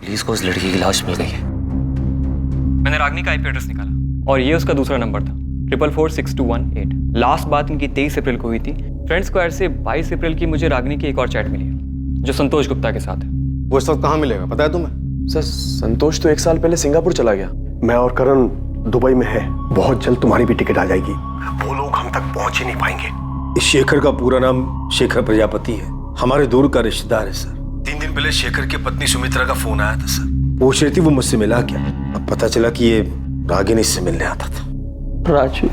Police को उस लड़की की लाश मिल गई है। मैंने रागिनी का आईपी एड्रेस निकाला और ये उसका दूसरा नंबर था 444218। लास्ट बात इनकी 23 अप्रैल को हुई थी। फ्रेंड स्क्वायर से 22 अप्रैल की मुझे रागिनी की एक और चैट मिली है जो संतोष गुप्ता के साथ है। वो इस वक्त कहाँ मिलेगा पता है तुम्हें? सर संतोष तो 1 साल पहले सिंगापुर चला गया। मैं और करण दुबई में है, बहुत जल्द तुम्हारी भी टिकट आ जाएगी। वो लोग हम तक पहुंच ही नहीं पाएंगे। इस शेखर का पूरा नाम शेखर प्रजापति है, हमारे दूर का रिश्तेदार है सर। 3 दिन पहले शेखर की पत्नी सुमित्रा का फोन आया था सर, पूछ रही थी वो मुझसे मिला क्या। अब पता चला कि ये रागिनी से मिलने आता था। राजू,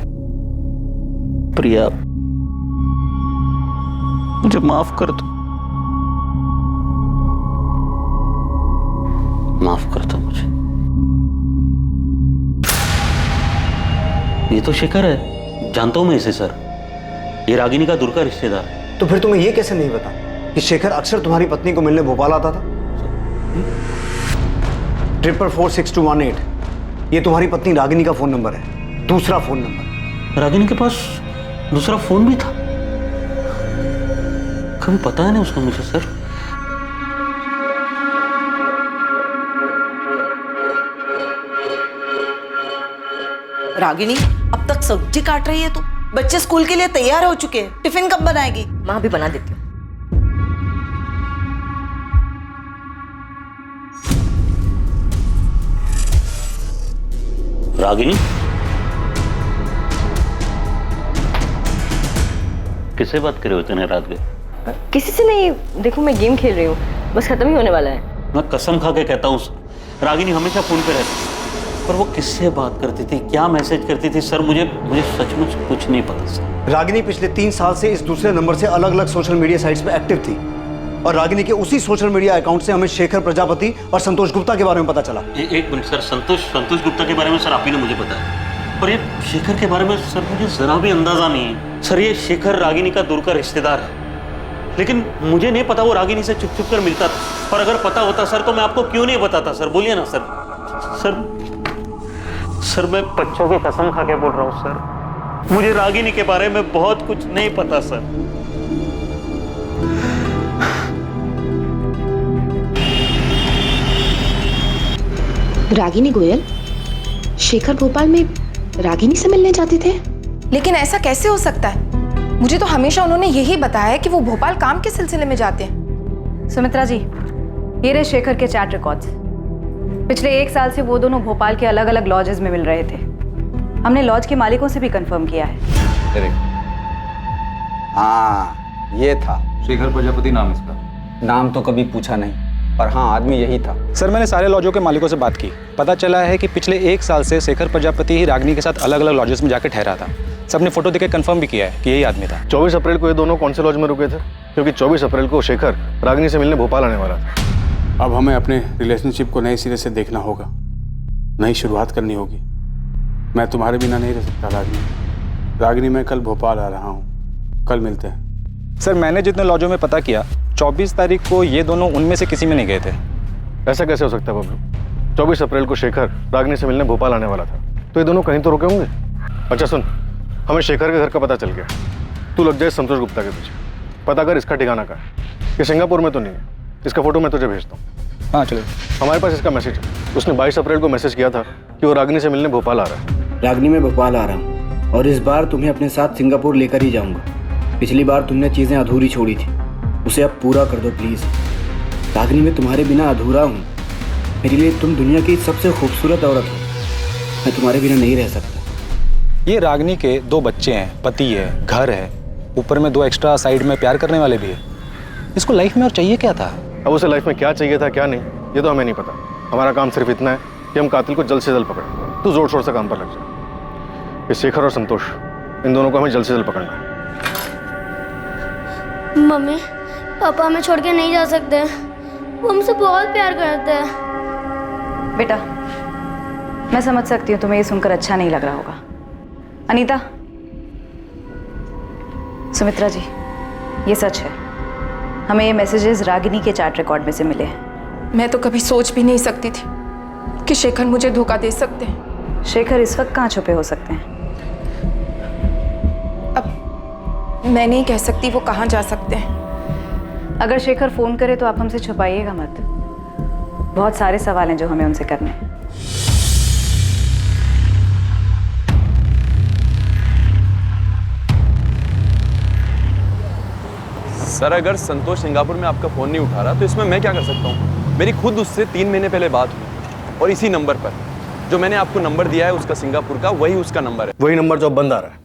प्रिया, मुझे माफ कर दो, माफ कर दो मुझे। ये तो शेखर है, जानता हूं मैं इसे सर। ये रागिनी का दूर का रिश्तेदार है। तो फिर तुम्हें ये कैसे नहीं पता कि शेखर अक्सर तुम्हारी पत्नी को मिलने भोपाल आता था? 444218 ये तुम्हारी पत्नी रागिनी का फोन नंबर है, दूसरा फोन नंबर। रागिनी के पास दूसरा फोन भी था? कभी पता नहीं उसका मुझे सर। रागिनी, अब तक सब्जी काट रही है तू? बच्चे स्कूल के लिए तैयार हो चुके हैं, टिफिन कब बनाएगी? माँ भी बना देती हूँ। रागिनी, किससे बात कर रहे हो इतने रात के? किसी से नहीं, देखो मैं गेम खेल रही हूँ, बस खत्म ही होने वाला है। मैं कसम खा के कहता हूँ रागिनी हमेशा फोन पे रहती, पर वो किससे बात करती थी, क्या मैसेज करती थी सर, मुझे सचमुच कुछ नहीं पता सर। रागिनी पिछले 3 साल से इस दूसरे नंबर से अलग अलग सोशल मीडिया साइट्स पे एक्टिव थी और रागिनी के उसी सोशल मीडिया अकाउंट से हमें शेखर प्रजापति और संतोष गुप्ता के बारे में पता चला। एक मिनट सर, संतोष गुप्ता के बारे में सर आप ही ने मुझे बताया, पर ये शेखर के बारे में सर मुझे जरा भी अंदाजा नहीं है सर। ये शेखर रागिनी का दूर का रिश्तेदार है, लेकिन मुझे नहीं पता वो रागिनी से छुप कर मिलता था। पर अगर पता होता सर तो मैं आपको क्यों नहीं बताता सर, बोलिए ना सर। सर मैं बच्चों की कसम खा के बोल रहा हूँ सर, मुझे रागिनी के बारे में बहुत कुछ नहीं पता सर। रागिनी गोयल, शेखर भोपाल में रागिनी से मिलने जाते थे? लेकिन ऐसा कैसे हो सकता है? मुझे तो हमेशा उन्होंने यही बताया कि वो भोपाल काम के सिलसिले में जाते हैं। सुमित्रा जी, ये रहे शेखर के चैट रिकॉर्ड्स। पिछले 1 साल से वो दोनों भोपाल के अलग अलग लॉजेस में मिल रहे थे। हमने लॉज के मालिकों से भी कंफर्म किया है। हाँ, ये था शेखर प्रजापति नाम इसका। नाम तो कभी पूछा नहीं, पर हाँ आदमी यही था। सर मैंने सारे लॉजों के मालिकों से बात की, पता चला है कि पिछले 1 साल से शेखर प्रजापति ही रागिनी के साथ अलग अलग लॉजेस में जाकर ठहरा था। सबने फोटो देकर कंफर्म भी किया है कि यही आदमी था। 24 अप्रैल को ये दोनों कौन से लॉज में रुके थे? क्योंकि 24 अप्रैल को शेखर रागिनी से मिलने भोपाल आने वाला था। अब हमें अपने रिलेशनशिप को नए सिरे से देखना होगा, नई शुरुआत करनी होगी। मैं तुम्हारे बिना नहीं रह सकता रागिनी, मैं कल भोपाल आ रहा हूँ, कल मिलते हैं। सर मैंने जितने लॉजों में पता किया 24 तारीख को ये दोनों उनमें से किसी में नहीं गए थे। ऐसा कैसे हो सकता है बबलू? 24 अप्रैल को शेखर रागिनी से मिलने भोपाल आने वाला था, तो ये दोनों कहीं तो रुके होंगे। अच्छा सुन, हमें शेखर के घर का पता चल गया, तू लग जाए संतोष गुप्ता के पीछे, पता कर इसका ठिकाना का है। ये सिंगापुर में तो नहीं है, इसका फोटो मैं तुझे भेजता हूँ। हाँ चलिए। हमारे पास इसका मैसेज है, उसने 22 अप्रैल को मैसेज किया था कि वो रागिनी से मिलने भोपाल आ रहा है। रागिनी मैं भोपाल आ रहा हूँ और इस बार तुम्हें अपने साथ सिंगापुर लेकर ही जाऊँगा। पिछली बार तुमने चीज़ें अधूरी छोड़ी थी, उसे अब पूरा कर दो प्लीज़। रागिनी मैं तुम्हारे बिना अधूरा हूँ, मेरे लिए तुम दुनिया की सबसे खूबसूरत औरत हो, मैं तुम्हारे बिना नहीं रह सकता। ये रागिनी के 2 बच्चे हैं, पति है, घर है, ऊपर में 2 एक्स्ट्रा साइड में प्यार करने वाले भी है। इसको लाइफ में और चाहिए क्या था? अब उसे लाइफ में क्या चाहिए था क्या नहीं, ये तो हमें नहीं पता। हमारा काम सिर्फ इतना है कि हम कातिल को जल्द से जल्द पकड़ें। तू जोर शोर से काम पर लग जा। ये शेखर और संतोष, इन दोनों को हमें जल्द से जल्द पकड़ना है। मम्मी, पापा हमें छोड़ के नहीं जा सकते, वो हमसे बहुत प्यार करते हैं। बेटा, मैं समझ सकती हूँ तुम्हें ये सुनकर अच्छा नहीं लग रहा होगा। अनीता, सुमित्रा जी, ये सच है, हमें ये मैसेजेस रागिनी के चैट रिकॉर्ड में से मिले हैं। मैं तो कभी सोच भी नहीं सकती थी कि शेखर मुझे धोखा दे सकते हैं। शेखर इस वक्त कहाँ छुपे हो सकते हैं? अब मैं नहीं कह सकती वो कहाँ जा सकते हैं। अगर शेखर फोन करे तो आप हमसे छुपाइएगा मत। बहुत सारे सवाल हैं जो हमें उनसे करने हैं। सर, अगर संतोष सिंगापुर में आपका फोन नहीं उठा रहा तो इसमें मैं क्या कर सकता हूँ? मेरी खुद उससे 3 महीने पहले बात हुई और इसी नंबर पर जो मैंने आपको नंबर दिया है उसका सिंगापुर का, वही उसका नंबर है। वही नंबर जो अब बंद आ रहा है।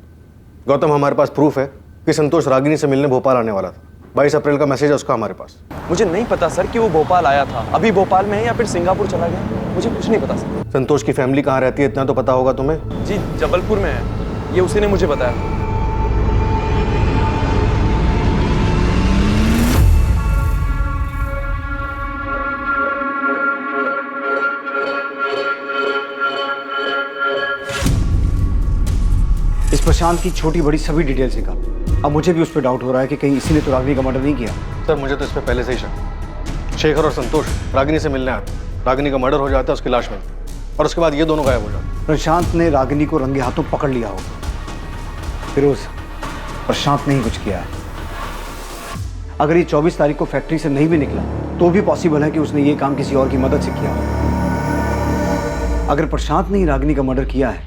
गौतम, हमारे पास प्रूफ है कि संतोष रागिनी से मिलने भोपाल आने वाला था। 22 अप्रैल का मैसेज है उसका हमारे पास। मुझे नहीं पता सर कि वो भोपाल आया था, अभी भोपाल में है या फिर सिंगापुर चला गया, मुझे कुछ नहीं पता सर। संतोष की फैमिली कहाँ रहती है इतना तो पता होगा तुम्हें? जी, जबलपुर में है, ये उसी ने मुझे बताया। इस प्रशांत की छोटी बड़ी सभी डिटेल्स निकाल। अब मुझे भी उस पर डाउट हो रहा है कि कहीं इसी ने तो रागिनी का मर्डर नहीं किया। सर, मुझे तो इस पर पहले से ही शक। शेखर और संतोष रागिनी से मिलने आते, रागिनी का मर्डर हो जाता है, उसकी लाश मिलती और उसके बाद ये दोनों गायब हो जाते। प्रशांत ने रागिनी को रंगे हाथों पकड़ लिया होगा। फिरोज, प्रशांत ने ही कुछ किया है। अगर ये 24 तारीख को फैक्ट्री से नहीं भी निकला तो भी पॉसिबल है कि उसने ये काम किसी और की मदद से किया हो। अगर प्रशांत ने ही रागिनी का मर्डर किया है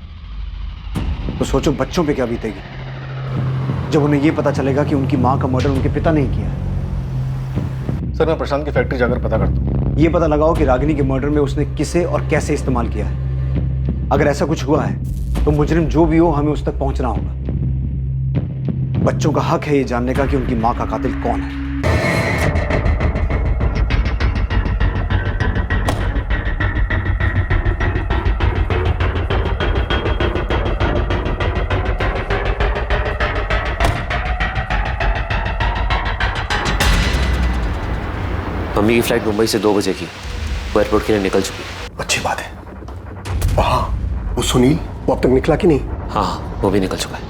तो सोचो बच्चों पे क्या बीतेगी जब उन्हें यह पता चलेगा कि उनकी मां का मर्डर उनके पिता ने ही किया है। सर, मैं प्रशांत की फैक्ट्री जाकर पता करता हूँ। ये पता लगाओ कि रागिनी के मर्डर में उसने किसे और कैसे इस्तेमाल किया है। अगर ऐसा कुछ हुआ है तो मुजरिम जो भी हो, हमें उस तक पहुंचना होगा। बच्चों का हक है ये जानने का कि उनकी मां का कातिल कौन है। मम्मी की फ्लाइट मुंबई से 2 बजे की, वो एयरपोर्ट के लिए निकल चुकी है। अच्छी बात है। और हाँ, वो सुनील, वो अब तक निकला कि नहीं? हाँ, वो भी निकल चुका है।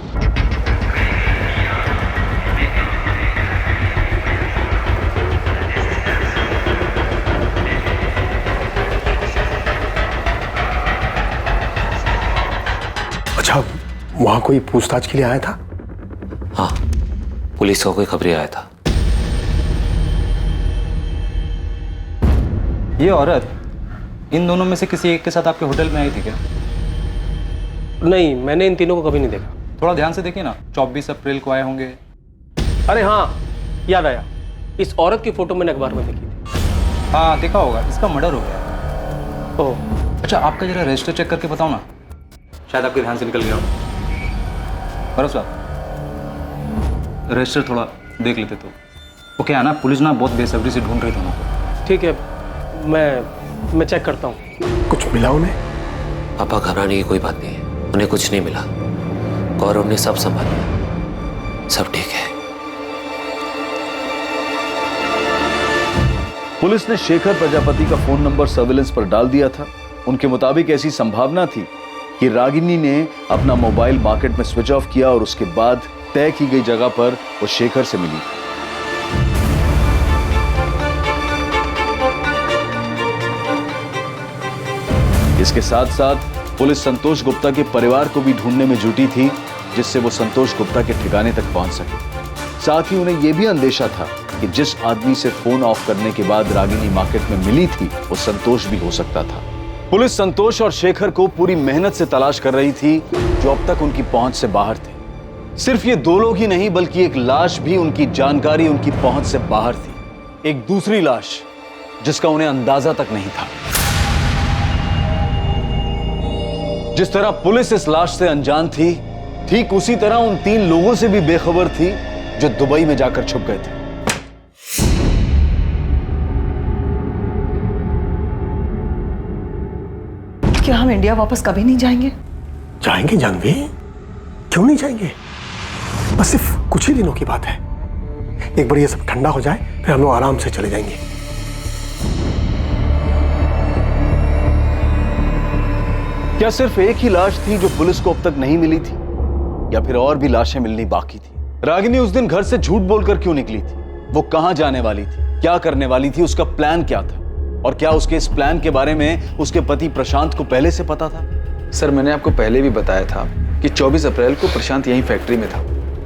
अच्छा, वहां कोई पूछताछ के लिए आया था? हाँ, पुलिस का कोई खबरी आया था। ये औरत इन दोनों में से किसी एक के साथ आपके होटल में आई थी क्या? नहीं, मैंने इन तीनों को कभी नहीं देखा। थोड़ा ध्यान से देखिए ना, 24 अप्रैल को आए होंगे। अरे हाँ, याद आया, इस औरत की फोटो मैंने अखबार में देखी थी। हाँ, देखा होगा, इसका मर्डर हो गया। ओह, अच्छा, आपका जरा रजिस्टर चेक करके बताओ ना, शायद आपके ध्यान से निकल गया हो। बरस साहब, रजिस्टर थोड़ा देख लेते तो। वो क्या है ना, पुलिस ना बहुत बेसब्री से ढूंढ रही थी उनको। ठीक है, मैं चेक करता हूँ। कुछ मिला उन्हें? पापा, घबराने की कोई बात नहीं है, उन्हें कुछ नहीं मिला। गौरव ने सब संभाला, सब ठीक है। पुलिस ने शेखर प्रजापति का फोन नंबर सर्विलेंस पर डाल दिया था। उनके मुताबिक ऐसी संभावना थी कि रागिनी ने अपना मोबाइल मार्केट में स्विच ऑफ किया और उसके बाद तय की गई जगह पर वो शेखर से मिली। इसके साथ साथ पुलिस संतोष गुप्ता के परिवार को भी ढूंढने में जुटी थी, जिससे वो संतोष गुप्ता के ठिकाने तक पहुंच सके। साथ ही उन्हें यह भी अंदेशा था कि जिस आदमी से फोन ऑफ करने के बाद रागिनी मार्केट में मिली थी वो संतोष भी हो सकता था। पुलिस संतोष और शेखर को पूरी मेहनत से तलाश कर रही थी, जो अब तक उनकी पहुंच से बाहर थे। सिर्फ ये 2 लोग ही नहीं, बल्कि एक लाश भी उनकी जानकारी, उनकी पहुंच से बाहर थी। एक दूसरी लाश जिसका उन्हें अंदाजा तक नहीं था। जिस तरह पुलिस इस लाश से अनजान थी, ठीक उसी तरह उन 3 लोगों से भी बेखबर थी जो दुबई में जाकर छुप गए थे। क्या हम इंडिया वापस कभी नहीं जाएंगे? जाएंगे जानवी, क्यों नहीं जाएंगे? बस सिर्फ कुछ ही दिनों की बात है। एक बार ये सब ठंडा हो जाए, फिर हम लोग आराम से चले जाएंगे। क्या सिर्फ एक ही लाश थी जो पुलिस को अब तक नहीं मिली थी, या फिर और भी लाशें मिलनी बाकी थी? रागिनी उस दिन घर से झूठ बोलकर क्यों निकली थी? वो कहां जाने वाली थी, क्या करने वाली थी, उसका प्लान क्या था, और क्या उसके इस प्लान के बारे में उसके पति प्रशांत को पहले से पता था? सर, मैंने आपको पहले भी बताया था कि 24 अप्रैल को प्रशांत यहीं फैक्ट्री में था,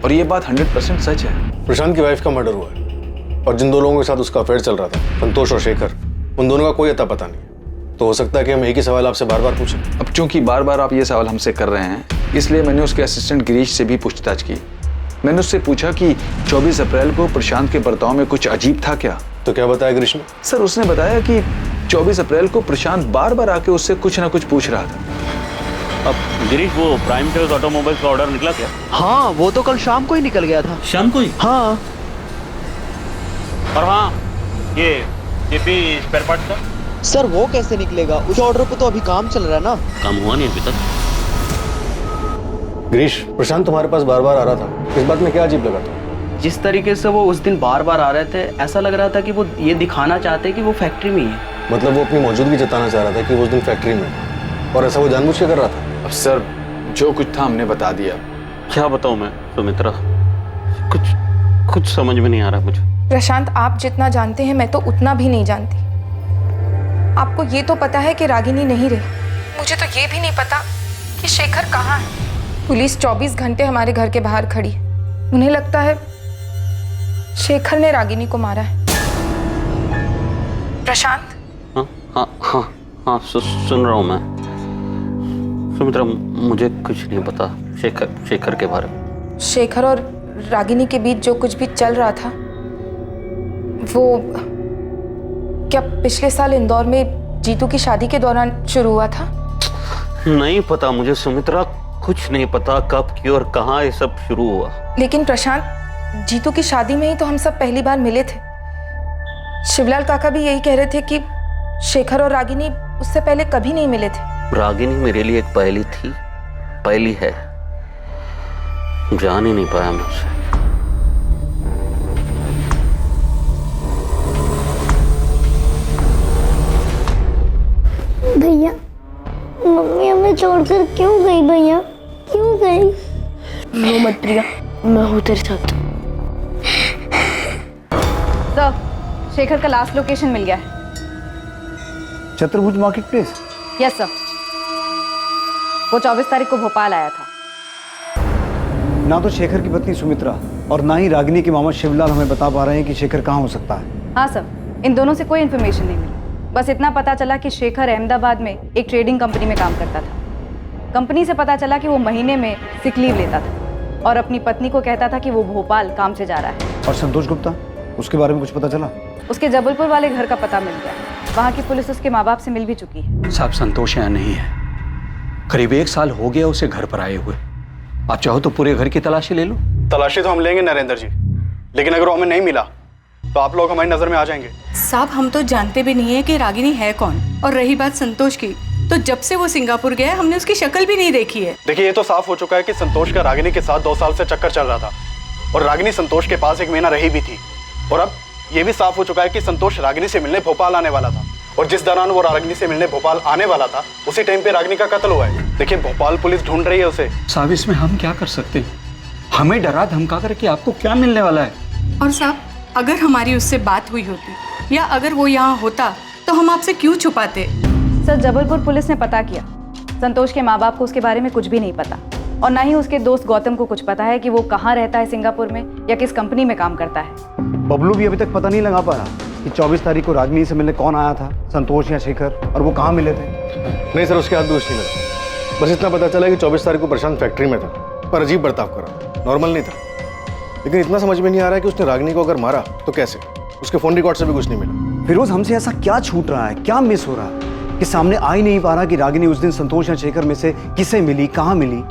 और ये बात 100% सच है। प्रशांत की वाइफ का मर्डर हुआ है और जिन 2 लोगों के साथ उसका अफेयर चल रहा था, संतोष और शेखर, उन दोनों का कोई अता पता नहीं, तो हो सकता है कि हम एक ही सवाल आपसे बार बार पूछें। अब चूंकि बार बार आप ये सवाल हमसे कर रहे हैं, इसलिए मैंने उसके असिस्टेंट गिरीश से भी पूछताछ की। मैंने उससे पूछा कि 24 अप्रैल को प्रशांत के बर्ताव में कुछ अजीब था क्या। तो क्या बताया गिरीश ने? सर उसने बताया कि 24 अप्रैल को प्रशांत बार बार आके उससे कुछ ना कुछ पूछ रहा था। अब गिरीश, वो प्राइम टेल्स ऑटोमोबाइल्स का ऑर्डर निकला क्या? हाँ, वो तो कल शाम को ही निकल गया था। शाम को ही? हाँ। और हाँ, ये जेपी स्पेयर पार्ट का? सर वो कैसे निकलेगा? उस ऑर्डर पे तो अभी काम चल रहा है ना। काम हुआ नहीं अभी तक। गिरीश, प्रशांत तुम्हारे पास बार बार आ रहा था, इस बात में क्या अजीब लगा था? जिस तरीके से वो उस दिन बार बार आ रहे थे, ऐसा लग रहा था कि वो ये दिखाना चाहते कि वो फैक्ट्री में ही है। मतलब वो अपनी मौजूदगी जताना चाह रहा था कि वो उस दिन फैक्ट्री में है, और ऐसा वो जानबूझ के कर रहा था? अब सर जो कुछ था हमने बता दिया। क्या बताऊं मैं सुमित्रा, कुछ समझ में नहीं आ रहा मुझे। प्रशांत, आप जितना जानते हैं मैं तो उतना भी नहीं जानती। आपको ये तो पता है कि रागिनी नहीं रही, मुझे तो ये भी नहीं पता कि शेखर कहाँ है। पुलिस 24 घंटे हमारे घर के बाहर खड़ी है। उन्हें लगता है शेखर ने रागिनी को मारा है। प्रशांत? हाँ, सुन रहा हूँ मैं। सुमित्रा, मुझे कुछ नहीं पता शेखर के बारे में। शेखर और रागिनी के बीच जो कुछ भी चल रहा था, वो क्या पिछले साल इंदौर में जीतू की शादी के दौरान शुरू हुआ था? नहीं पता मुझे सुमित्रा, कुछ नहीं पता कब, क्यों और कहाँ ये सब शुरू हुआ। लेकिन प्रशांत, जीतू की शादी में ही तो हम सब पहली बार मिले थे। शिवलाल काका भी यही कह रहे थे कि शेखर और रागिनी उससे पहले कभी नहीं मिले थे। रागिनी मेरे लिए एक पहेली थी, पहेली है, जान ही नहीं पाया मैं उसे। भैया, मम्मी हमें छोड़कर क्यों गई? भैया क्यों गई? रो मत प्रिया, मैं हूँ तेरे साथ। सर, शेखर का लास्ट लोकेशन मिल गया है। चतुर्भुज मार्केट प्लेस? यस सर, वो 24 तारीख को भोपाल आया था। ना तो शेखर की पत्नी सुमित्रा और ना ही रागिनी के मामा शिवलाल हमें बता पा रहे हैं कि शेखर कहाँ हो सकता है। हाँ सर, इन दोनों से कोई इन्फॉर्मेशन नहीं मिली। बस इतना पता चला कि शेखर अहमदाबाद में एक ट्रेडिंग कंपनी में काम करता था। कंपनी से पता चला कि वो महीने में सिक लीव लेता था और अपनी पत्नी को कहता था कि वो भोपाल काम से जा रहा है। और संतोष गुप्ता, उसके बारे में कुछ पता चला? उसके जबलपुर वाले घर का पता मिल गया। वहाँ की पुलिस उसके माँ बाप से मिल भी चुकी है। साहब, संतोष यहाँ नहीं है। करीब 1 साल हो गया उसे घर पर आए हुए। आप चाहो तो पूरे घर की तलाशी ले लो। तलाशी तो हम लेंगे नरेंद्र जी, लेकिन अगर वो हमें नहीं मिला तो आप लोग हमारी नजर में आ जाएंगे। साहब, हम तो जानते भी नहीं है कि रागिनी है कौन। और रही बात संतोष की, तो जब से वो सिंगापुर गया है हमने उसकी शक्ल भी नहीं देखी है। देखिए, ये तो साफ हो चुका है कि संतोष का रागिनी के साथ 2 साल से चक्कर चल रहा था और रागिनी संतोष के पास 1 महीना रही भी थी। और अब ये भी साफ हो चुका है कि संतोष रागिनी से मिलने भोपाल आने वाला था, और जिस दौरान वो रागिनी से मिलने भोपाल आने वाला था उसी टाइम पे रागिनी का कत्ल हुआ है। देखिए, भोपाल पुलिस ढूंढ रही है उसे। साहब, इसमें हम क्या कर सकते हैं? हमें डरा धमका करके आपको क्या मिलने वाला है? और साहब, अगर हमारी उससे बात हुई होती या अगर वो यहाँ होता तो हम आपसे क्यों छुपाते? सर, जबलपुर पुलिस ने पता किया। संतोष के माँ बाप को उसके बारे में कुछ भी नहीं पता, और ना ही उसके दोस्त गौतम को कुछ पता है कि वो कहाँ रहता है सिंगापुर में या किस कंपनी में काम करता है। बबलू भी अभी तक पता नहीं लगा पा रहा कि 24 तारीख को रागिनी से मिलने कौन आया था, संतोष या शेखर, और वो कहाँ मिले थे। नहीं सर, उसके हाथ दोष नहीं लगा। बस इतना पता चला कि 24 तारीख को प्रशांत फैक्ट्री में था, पर अजीब बर्ताव करा, नॉर्मल नहीं था। लेकिन इतना समझ में नहीं आ रहा है कि उसने रागिनी को अगर मारा तो कैसे। उसके फोन रिकॉर्ड से भी कुछ नहीं मिला। फिरोज, हमसे ऐसा क्या छूट रहा है, क्या मिस हो रहा है कि सामने आ ही नहीं पा रहा कि रागिनी उस दिन संतोष या शेखर में से किसे मिली, कहाँ मिली?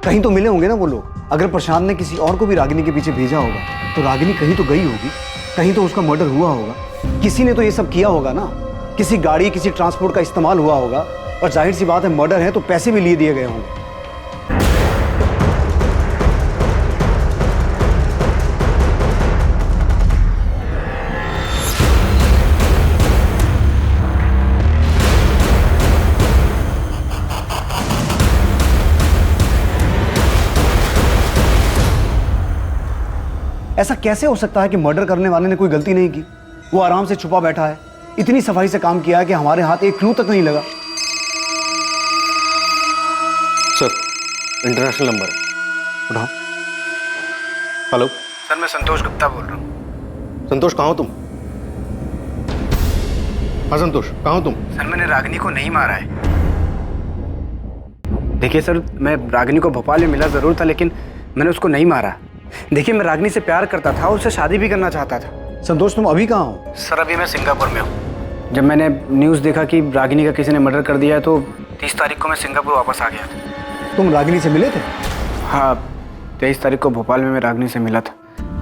कहीं तो मिले होंगे ना वो लोग। अगर प्रशांत ने किसी और को भी रागिनी के पीछे भेजा होगा तो रागिनी कहीं तो गई होगी, कहीं तो उसका मर्डर हुआ होगा। किसी ने तो ये सब किया होगा ना, किसी गाड़ी, किसी ट्रांसपोर्ट का इस्तेमाल हुआ होगा, और जाहिर सी बात है मर्डर है तो पैसे भी लिए दिए गए होंगे। ऐसा कैसे हो सकता है कि मर्डर करने वाले ने कोई गलती नहीं की? वो आराम से छुपा बैठा है, इतनी सफाई से काम किया है कि हमारे हाथ एक क्लू तक नहीं लगा। सर, इंटरनेशनल नंबर है, उठाओ। हेलो सर, मैं संतोष गुप्ता बोल रहा हूँ। संतोष, कहाँ हो तुम? हाँ संतोष, कहाँ हो तुम? सर मैंने रागिनी को नहीं मारा है। देखिए सर, मैं रागिनी को भोपाल में मिला ज़रूर था, लेकिन मैंने उसको नहीं मारा। देखिए मैं रागिनी से प्यार करता था, उससे शादी भी करना चाहता था। संतोष तुम अभी कहाँ हो? सर अभी मैं सिंगापुर में हूँ। जब मैंने न्यूज़ देखा कि रागिनी का किसी ने मर्डर कर दिया है तो 30 तारीख को मैं सिंगापुर वापस आ गया था। तुम रागिनी से मिले थे? हाँ, 23 तारीख को भोपाल में मैं रागिनी से मिला था।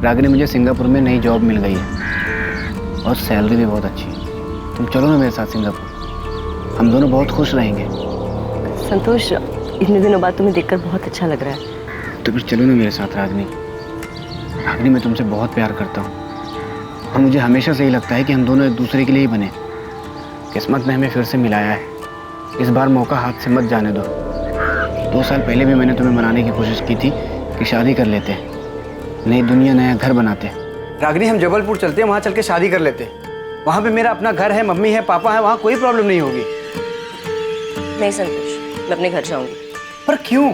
रागिनी मुझे सिंगापुर में नई जॉब मिल गई है और सैलरी भी बहुत अच्छी है। तुम चलो ना मेरे साथ सिंगापुर, हम दोनों बहुत खुश रहेंगे। संतोष, इतने दिनों बाद तुम्हें देखकर बहुत अच्छा लग रहा है। तो फिर चलो ना मेरे साथ रागिनी। रागिनी मैं तुमसे बहुत प्यार करता हूँ और मुझे हमेशा से ही लगता है कि हम दोनों एक दूसरे के लिए ही बने। किस्मत ने हमें फिर से मिलाया है, इस बार मौका हाथ से मत जाने दो। 2 साल पहले भी मैंने तुम्हें मनाने की कोशिश की थी कि शादी कर लेते, नई दुनिया नया घर बनाते। रागिनी हम जबलपुर चलते हैं, वहाँ चल के शादी कर लेते। वहाँ पे मेरा अपना घर है, मम्मी है, पापा है, वहाँ कोई प्रॉब्लम नहीं होगी। नहीं संतोष, मैं अपने घर जाऊंगी। पर क्यों?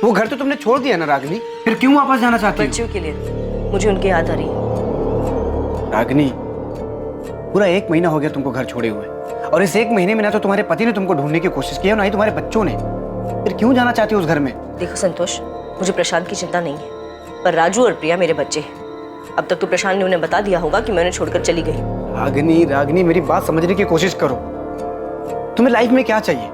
वो घर तो तुमने छोड़ दिया ना रागिनी, फिर क्यों वापस जाना चाहती हो? बच्चों के लिए, मुझे उनकी याद आ रही है। रागिनी, पूरा 1 महीना हो गया तुमको घर छोड़े हुए, और इस 1 महीने में ना तो तुम्हारे पति ने तुमको ढूंढने की कोशिश की है, ना ही तुम्हारे बच्चों ने। फिर क्यों जाना चाहती हो उस घर में? देखो संतोष, मुझे प्रशांत की चिंता नहीं है, पर राजू और प्रिया मेरे बच्चे हैं। अब तक तो प्रशांत ने उन्हें बता दिया होगा कि मैं उन्हें छोड़कर चली गई। रागिनी मेरी बात समझने की कोशिश करो। तुम्हें लाइफ में क्या चाहिए?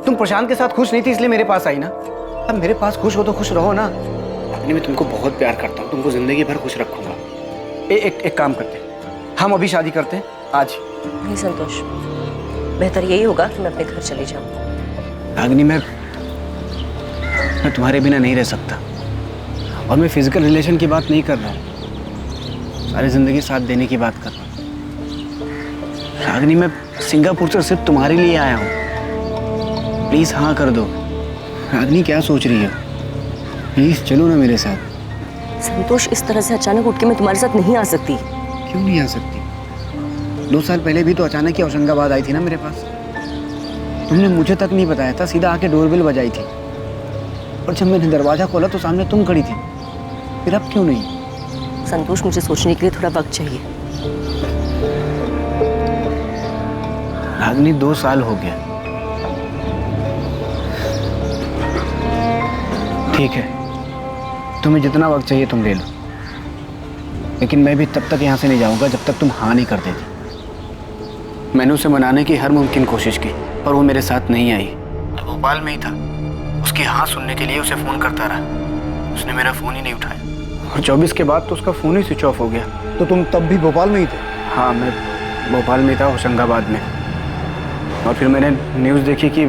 तुम प्रशांत के साथ खुश नहीं थी इसलिए मेरे पास आई ना। अब मेरे पास खुश हो तो खुश रहो ना। रागिनी मैं तुमको बहुत प्यार करता हूँ, तुमको जिंदगी भर खुश रखूंगा। एक काम करते हैं, हम अभी शादी करते हैं आज। नहीं संतोष, बेहतर यही होगा कि मैं अपने घर चली जाऊँ। रागिनी मैं तुम्हारे बिना नहीं रह सकता, और मैं फिजिकल रिलेशन की बात नहीं कर रहा हूँ, सारी जिंदगी साथ देने की बात कर रहा हूँ। रागिनी मैं सिंगापुर से सिर्फ तुम्हारे लिए आया हूँ, प्लीज हाँ कर दो। रागिनी क्या सोच रही हो? प्लीज चलो ना मेरे साथ। संतोष, इस तरह से अचानक उठ के मैं तुम्हारे साथ नहीं आ सकती। क्यों नहीं आ सकती? 2 साल पहले भी तो अचानक ही होशंगाबाद आई थी ना मेरे पास। तुमने मुझे तक नहीं बताया था, सीधा आके डोरबेल बजाई थी, और जब मैंने दरवाजा खोला तो सामने तुम खड़ी थी। फिर अब क्यों नहीं? संतोष, मुझे सोचने के लिए थोड़ा वक्त चाहिए। रागिनी 2 साल हो गया। ठीक है, तुम्हें जितना वक्त चाहिए तुम ले लो, लेकिन मैं भी तब तक यहाँ से नहीं जाऊँगा जब तक तुम हाँ नहीं कर देती। मैंने उसे मनाने की हर मुमकिन कोशिश की, पर वो मेरे साथ नहीं आई। तो भोपाल में ही था, उसकी हाँ सुनने के लिए उसे फ़ोन करता रहा, उसने मेरा फ़ोन ही नहीं उठाया, और 24 के बाद तो उसका फ़ोन ही स्विच ऑफ हो गया। तो तुम तब भी भोपाल में ही थे? हाँ, मैं भोपाल में था, होशंगाबाद में। और फिर मैंने न्यूज़ देखी कि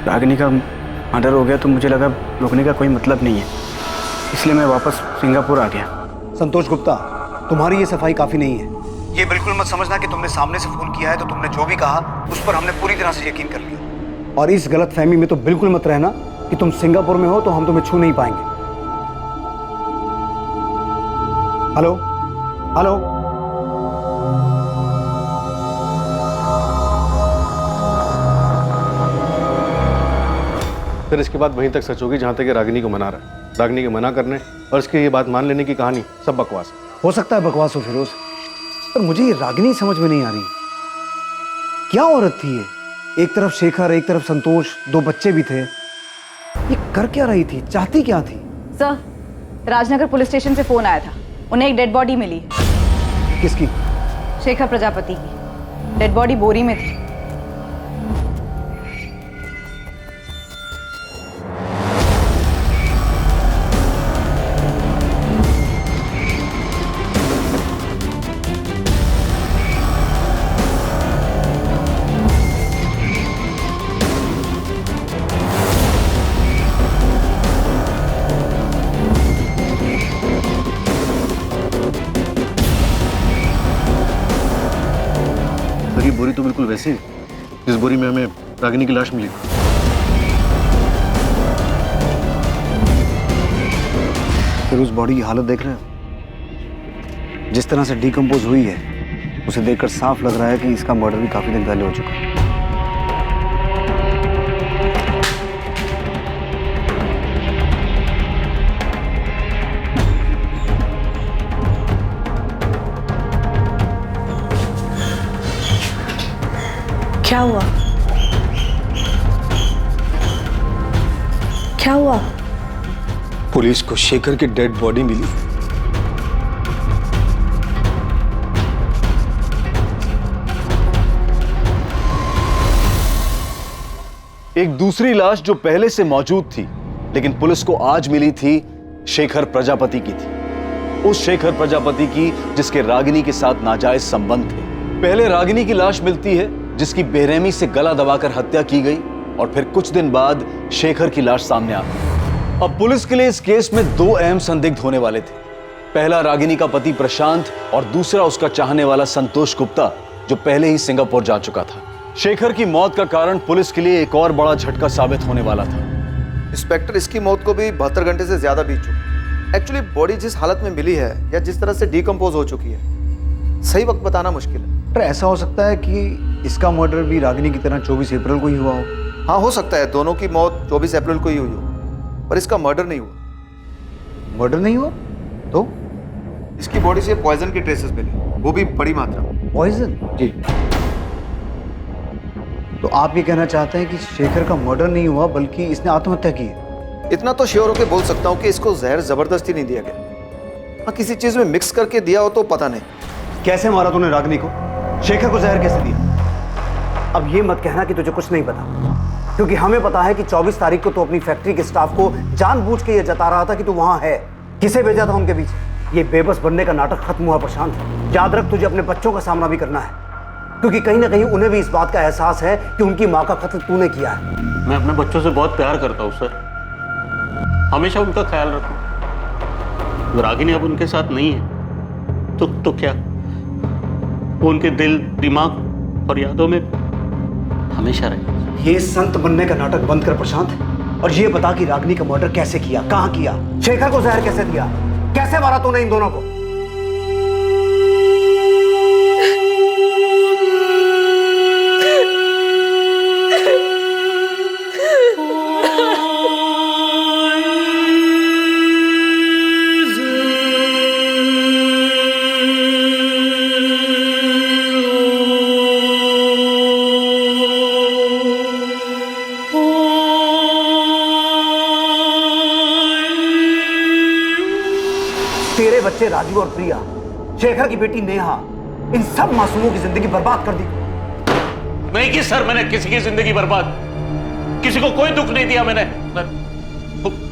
रागिनी का मर्डर हो गया, तो मुझे लगा रुकने का कोई मतलब नहीं है, इसलिए मैं वापस सिंगापुर आ गया। संतोष गुप्ता, तुम्हारी ये सफाई काफ़ी नहीं है। ये बिल्कुल मत समझना कि तुमने सामने से फ़ोन किया है तो तुमने जो भी कहा उस पर हमने पूरी तरह से यकीन कर लिया। और इस गलत फहमी में तो बिल्कुल मत रहना कि तुम सिंगापुर में हो तो हम तुम्हें छू नहीं पाएंगे। हेलो हेलो, फिर इसके बाद वहीं तक सच होगी जहाँ तक ये रागिनी को मना रहा है। रागिनी के मना करने और इसकी ये बात मान लेने की कहानी सब बकवास है। हो सकता है बकवास हो फिरोज, पर मुझे ये रागिनी समझ में नहीं आ रही। क्या औरत थी ये? एक तरफ शेखर, एक तरफ संतोष, 2 बच्चे भी थे। ये कर क्या रही थी? चाहती क्या थी? सर, राजनगर पुलिस स्टेशन से फोन आया था, उन्हें एक डेड बॉडी मिली है। किसकी? शेखर प्रजापति की। डेड बॉडी बोरी में थी। ये बोरी तो बिल्कुल वैसी है जिस बोरी में हमें रागिनी की लाश मिली। फिर उस बॉडी की हालत देख रहे हो? जिस तरह से डिकम्पोज हुई है, उसे देखकर साफ लग रहा है कि इसका मर्डर भी काफी दिन पहले हो चुका है। क्या हुआ? क्या हुआ? पुलिस को शेखर की डेड बॉडी मिली। एक दूसरी लाश जो पहले से मौजूद थी लेकिन पुलिस को आज मिली थी, शेखर प्रजापति की थी। उस शेखर प्रजापति की जिसके रागिनी के साथ नाजायज संबंध थे। पहले रागिनी की लाश मिलती है जिसकी बेरहमी से गला दबाकर हत्या की गई और फिर कुछ दिन बाद शेखर की लाश सामने आ गई। अब पुलिस के लिए इस केस में दो अहम संदिग्ध होने वाले थे। पहला रागिनी का पति प्रशांत और दूसरा उसका चाहने वाला संतोष गुप्ता जो पहले ही सिंगापुर जा चुका था। शेखर की मौत का कारण पुलिस के लिए एक और बड़ा झटका साबित होने वाला था। इंस्पेक्टर, इसकी मौत को भी 72 घंटे से ज्यादा बीत चुकी। एक्चुअली बॉडी जिस हालत में मिली है या जिस तरह से डिकम्पोज हो चुकी है, सही वक्त बताना मुश्किल है। पर ऐसा हो सकता है कि इसका मर्डर भी रागिनी की तरह 24 अप्रैल को ही हुआ हो। हाँ, हो सकता है दोनों की मौत 24 अप्रैल को ही हुई हो, पर इसका मर्डर नहीं हुआ। मर्डर नहीं हुआ तो? इसकी बॉडी से पॉइजन की ट्रेसेस मिले, वो भी बड़ी मात्रा में। पॉइजन? जी। तो आप ये कहना चाहते हैं कि शेखर का मर्डर नहीं हुआ बल्कि इसने आत्महत्या की है? इतना तो श्योर होकर बोल सकता हूँ कि इसको जहर जबरदस्ती नहीं दिया गया। हाँ, किसी चीज में मिक्स करके दिया हो तो पता नहीं। कैसे मारा तूने रागिनी को? शेखर को जहर कैसे दिया? अब ये मत कहना कि तुझे कुछ नहीं पता, क्योंकि हमें पता है कि 24 तारीख को तो अपनी फैक्ट्री के स्टाफ को जानबूझ के ये जता रहा था कि तू वहां है। किसे भेजा था उनके बीच? ये बेबस बनने का नाटक खत्म हुआ प्रशांत। याद रख, तुझे अपने बच्चों का सामना भी करना है, क्योंकि कहीं ना कहीं उन्हें भी इस बात का एहसास है कि उनकी माँ का कत्ल तूने किया है। मैं अपने बच्चों से बहुत प्यार करता हूँ सर, हमेशा उनका ख्याल रखूं। रागिनी अब उनके साथ नहीं है तो क्या, वो उनके दिल, दिमाग और यादों में हमेशा रहे। ये संत बनने का नाटक बंद कर प्रशांत, और ये बता कि रागिनी का मर्डर कैसे किया, कहाँ किया, शेखर को जहर कैसे दिया, कैसे मारा तूने इन दोनों को? तेरे बच्चे राजू और प्रिया, शेखर की बेटी नेहा, इन सब मासूमों की जिंदगी बर्बाद कर दी। नहीं की सर, मैंने किसी की जिंदगी बर्बाद, किसी को कोई दुख नहीं दिया मैंने।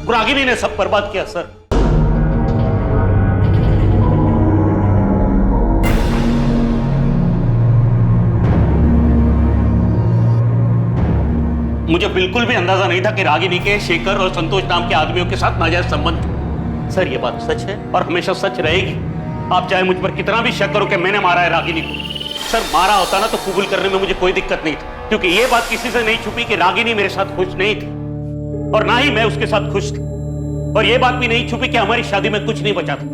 रागिनी ने सब बर्बाद किया सर। मुझे बिल्कुल भी अंदाजा नहीं था कि रागिनी के शेखर और संतोष नाम के आदमियों के साथ नाजायज संबंध थे। सर ये बात सच है और हमेशा सच रहेगी। आप चाहे मुझ पर कितना भी शक करो कि मैंने मारा है रागिनी को। सर मारा होता ना तो कबूल करने में मुझे कोई दिक्कत नहीं थी, क्योंकि ये बात किसी से नहीं छुपी कि रागिनी मेरे साथ खुश नहीं थी और ना ही मैं उसके साथ खुश थी। और ये बात भी नहीं छुपी कि हमारी शादी में कुछ नहीं बचा था,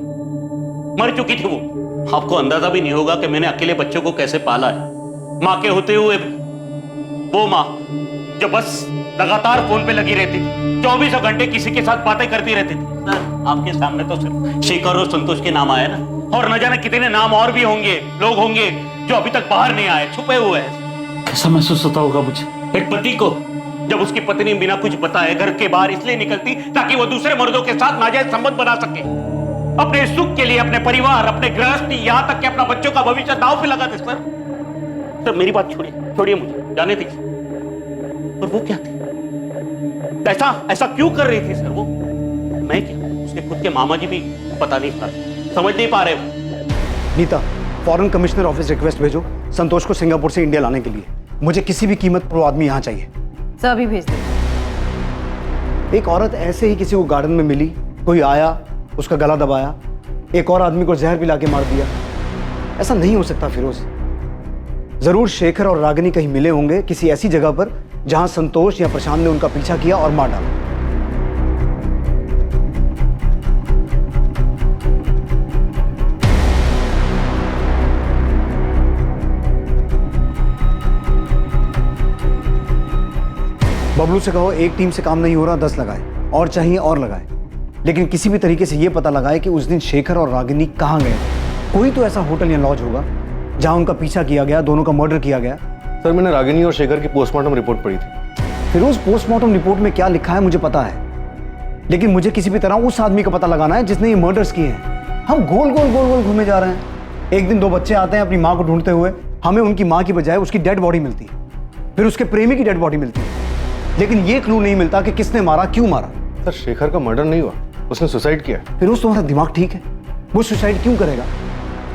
मर चुकी थी वो। आपको अंदाजा भी नहीं होगा कि मैंने अकेले बच्चों को कैसे पाला है, माँ के होते हुए भी। वो माँ जो बस लगातार फोन पे लगी रहती थी, 24 घंटे किसी के साथ बातें करती रहती थी। सर आपके सामने तो सिर्फ शेखर और संतोष के नाम आए ना, और न जाने कितने नाम और भी होंगे, लोग होंगे जो अभी तक बाहर नहीं आए, छुपे हुए हैं। कैसा महसूस होता होगा मुझे, एक पति को, जब उसकी पत्नी बिना कुछ बताए घर के बाहर इसलिए निकलती ताकि वो दूसरे मर्दों के साथ नाजायज संबंध बना सके, अपने सुख के लिए, अपने परिवार, अपने गृहस्थी, यहाँ तक कि अपना बच्चों का भविष्य दांव पे लगा दे। सर मेरी बात छोड़िए मुझे जाने दीजिए। और वो क्या थी, ऐसा क्यों कर रही थी सर वो? मैं क्या, उसके खुद के मामा जी भी पता नहीं पा रहे, समझ नहीं पा रहे। Nita, foreign commissioner office request भेजो संतोष को सिंगापुर से इंडिया लाने के लिए। मुझे किसी भी कीमत पर वो आदमी यहाँ चाहिए। सर अभी भेज दे। एक औरत ऐसे ही किसी को गार्डन में मिली, कोई आया, उसका गला दबाया, एक और आदमी को जहर पिला के मार दिया। ऐसा नहीं हो सकता फिरोज। जरूर शेखर और रागिनी कहीं मिले होंगे किसी ऐसी जगह पर जहां संतोष या प्रशांत ने उनका पीछा किया और मार डाला। बबलू से कहो एक टीम से काम नहीं हो रहा, 10 लगाए, और चाहिए और लगाए, लेकिन किसी भी तरीके से यह पता लगाए कि उस दिन शेखर और रागिनी कहां गए। कोई तो ऐसा होटल या लॉज होगा जहां उनका पीछा किया गया, दोनों का मर्डर किया गया। सर मैंने रागिनी और शेखर की पोस्टमार्टम रिपोर्ट पढ़ी थी। फिर उस पोस्टमार्टम रिपोर्ट में क्या लिखा है मुझे पता है, लेकिन मुझे किसी भी तरह उस आदमी का पता लगाना है जिसने ये मर्डर्स किए हैं। हम गोल गोल गोल गोल घूमे जा रहे हैं। एक दिन 2 बच्चे आते हैं अपनी माँ को ढूंढते हुए, हमें उनकी माँ की बजाय उसकी डेड बॉडी मिलती है, फिर उसके प्रेमी की डेड बॉडी मिलती है, लेकिन ये क्लू नहीं मिलता कि किसने मारा, क्यों मारा। सर शेखर का मर्डर नहीं हुआ, उसने सुसाइड किया। फिर उस तुम्हारा दिमाग ठीक है? वो सुसाइड क्यों करेगा?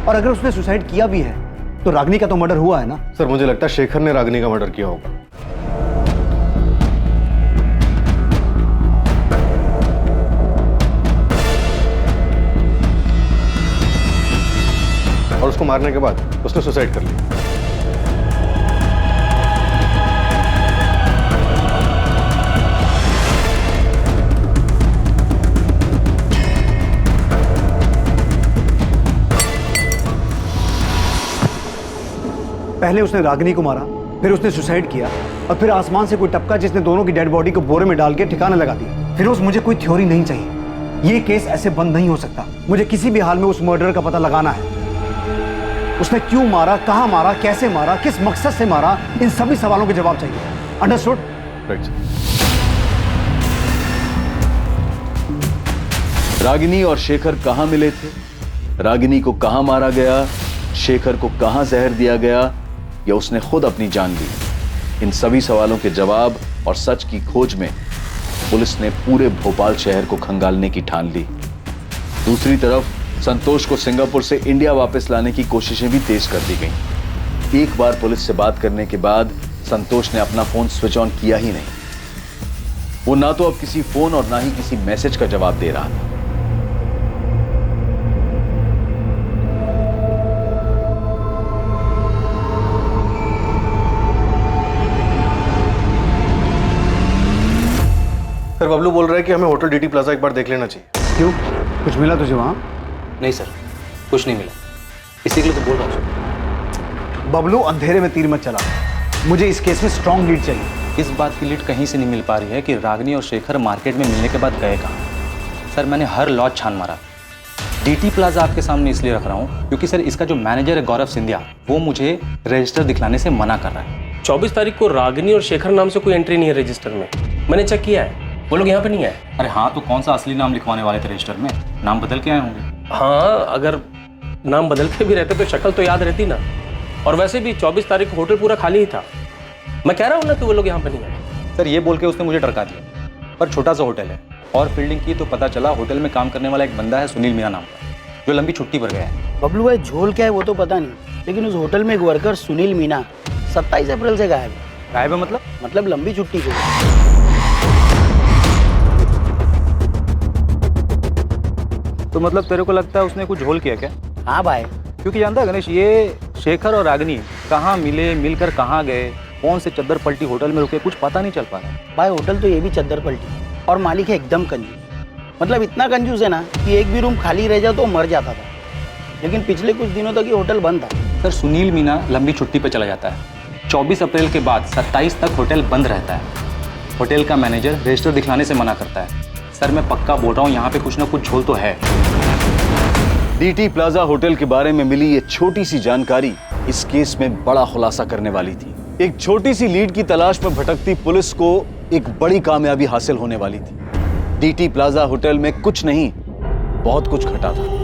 और अगर उसने सुसाइड किया भी है तो रागिनी का तो मर्डर हुआ है ना। सर मुझे लगता है शेखर ने रागिनी का मर्डर किया होगा। और उसको मारने के बाद उसने सुसाइड कर लिया। पहले उसने रागिनी को मारा, फिर उसने सुसाइड किया, और फिर आसमान से कोई टपका जिसने दोनों की डेड बॉडी को बोरे में डाल के ठिकाने लगा दिया। फिरोज मुझे कोई थ्योरी नहीं चाहिए, ये केस ऐसे बंद नहीं हो सकता। मुझे किसी भी हाल में उस मर्डर का पता लगाना है। उसने क्यों मारा, कहां मारा, कैसे मारा, किस मकसद से मारा, इन सभी सवालों के जवाब चाहिए। अंडरस्टूड? राइट। रागिनी और शेखर कहां मिले थे, रागिनी को कहां मारा गया, शेखर को कहां जहर दिया गया, या उसने खुद अपनी जान ली, इन सभी सवालों के जवाब और सच की खोज में पुलिस ने पूरे भोपाल शहर को खंगालने की ठान ली। दूसरी तरफ संतोष को सिंगापुर से इंडिया वापस लाने की कोशिशें भी तेज कर दी गईं। एक बार पुलिस से बात करने के बाद संतोष ने अपना फोन स्विच ऑन किया ही नहीं। वो ना तो अब किसी फोन और ना ही किसी मैसेज का जवाब दे रहा था। सर बबलू बोल रहा है कि हमें होटल डीटी प्लाजा एक बार देख लेना चाहिए। क्यों, कुछ मिला तुझे वहां? नहीं सर, कुछ नहीं मिला, इसी के लिए तो बोल रहा हूँ सर। बबलू अंधेरे में तीर मत चला, मुझे इस केस में स्ट्रॉन्ग लीड चाहिए। इस बात की लीड कहीं से नहीं मिल पा रही है कि रागिनी और शेखर मार्केट में मिलने के बाद गए कहाँ। सर मैंने हर लॉज छान मारा। डीटी प्लाजा आपके सामने इसलिए रख रहा हूँ क्योंकि सर इसका जो मैनेजर है गौरव सिंधिया, वो मुझे रजिस्टर दिखलाने से मना कर रहा है। 24 तारीख को रागिनी और शेखर नाम से कोई एंट्री नहीं है रजिस्टर में, मैंने चेक किया है, वो लोग यहाँ पे नहीं है। अरे हाँ, तो कौन सा असली नाम लिखवाने वाले थे रजिस्टर में? नाम बदल के आए होंगे। हाँ, अगर नाम बदल के भी रहते तो शक्ल तो याद रहती ना। और वैसे भी 24 तारीख को होटल पूरा खाली ही था। मैं कह रहा हूँ ना कि वो लोग यहाँ पे नहीं है। सर ये बोल के उसने मुझे डरका दिया, पर छोटा सा होटल है और फील्डिंग की तो पता चला होटल में काम करने वाला एक बंदा है सुनील मीना नाम का, जो लंबी छुट्टी पर गया है। बबलू भाई झोल क्या है वो तो पता नहीं, लेकिन उस होटल में एक वर्कर सुनील मीना 27 अप्रैल से गायब है। गायब है मतलब लंबी छुट्टी पे। तो मतलब तेरे को लगता है उसने कुछ झोल किया क्या? हाँ भाई, क्योंकि जानता है गणेश, ये शेखर और रागिनी कहाँ मिले, मिलकर कहाँ गए, कौन से चद्दर पलटी होटल में रुके, कुछ पता नहीं चल पा रहा। भाई होटल तो ये भी चद्दर पलटी और मालिक है एकदम कंजूस। मतलब इतना कंजूस है ना कि एक भी रूम खाली रह जाए तो मर जाता था, लेकिन पिछले कुछ दिनों तक ये होटल बंद था। सर सुनील मीना लंबी छुट्टी पर चला जाता है, 24 अप्रैल के बाद 27 तक होटल बंद रहता है। होटल का मैनेजर रजिस्टर दिखलाने से मना करता है। सर मैं पक्का बोल रहा हूँ यहाँ पे कुछ ना कुछ झोल तो है। डीटी प्लाजा होटल के बारे में मिली ये छोटी सी जानकारी इस केस में बड़ा खुलासा करने वाली थी। एक छोटी सी लीड की तलाश में भटकती पुलिस को एक बड़ी कामयाबी हासिल होने वाली थी। डीटी प्लाजा होटल में कुछ नहीं, बहुत कुछ घटा था।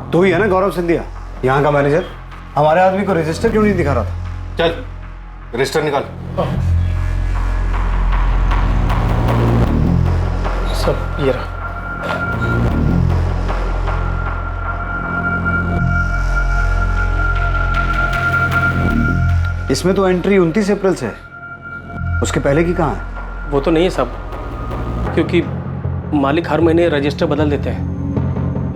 तो ही है ना गौरव सिंधिया, यहाँ का मैनेजर? हमारे आदमी को रजिस्टर क्यों नहीं दिखा रहा था? चल रजिस्टर निकाल। सब ये रहा। इसमें तो एंट्री 29 अप्रैल से है, उसके पहले की कहाँ है? वो तो नहीं है सब, क्योंकि मालिक हर महीने रजिस्टर बदल देते हैं।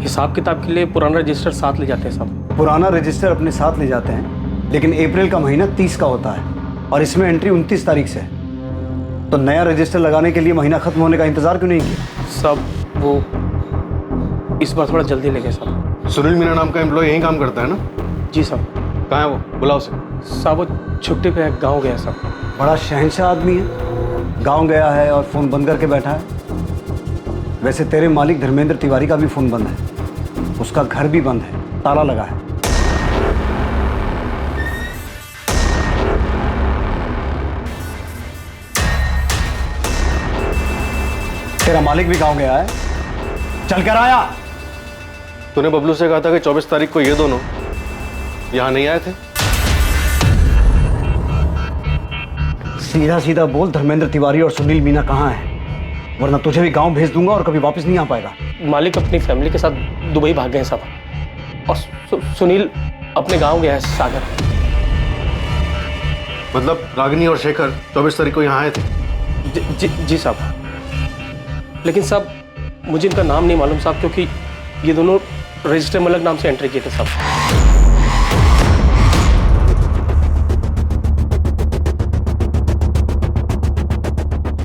हिसाब किताब के लिए पुराना रजिस्टर साथ ले जाते हैं साहब। पुराना रजिस्टर अपने साथ ले जाते हैं, लेकिन अप्रैल का महीना 30 का होता है और इसमें एंट्री 29 तारीख से है। तो नया रजिस्टर लगाने के लिए महीना खत्म होने का इंतजार क्यों नहीं किया? सब वो इस बार थोड़ा जल्दी ले गए साहब। सुनील मीना नाम का एम्प्लॉय यहीं काम करता है ना? जी साहब। कहाँ है वो? बुलाओ उसे। साहब वो छुट्टी पे है, गाँव गया साहब। बड़ा शहंशाह आदमी है, गांव गया है और फोन बंद करके बैठा है। वैसे तेरे मालिक धर्मेंद्र तिवारी का भी फोन बंद है, उसका घर भी बंद है, ताला लगा है। तेरा मालिक भी गांव गया है, चल कर आया। तूने बबलू से कहा था कि 24 तारीख को ये दोनों यहां नहीं आए थे। सीधा सीधा बोल, धर्मेंद्र तिवारी और सुनील मीना कहाँ हैं? वरना तुझे भी गांव भेज दूंगा और कभी वापस नहीं आ पाएगा। मालिक अपनी फैमिली के साथ दुबई भाग गए साहब, और सुनील अपने गांव गया है सागर। मतलब रागिनी और शेखर 24 तारीख को यहाँ आए थे? जी साहब, लेकिन साहब मुझे इनका नाम नहीं मालूम साहब, क्योंकि ये दोनों रजिस्टर में अलग नाम से एंट्री किए थे साहब।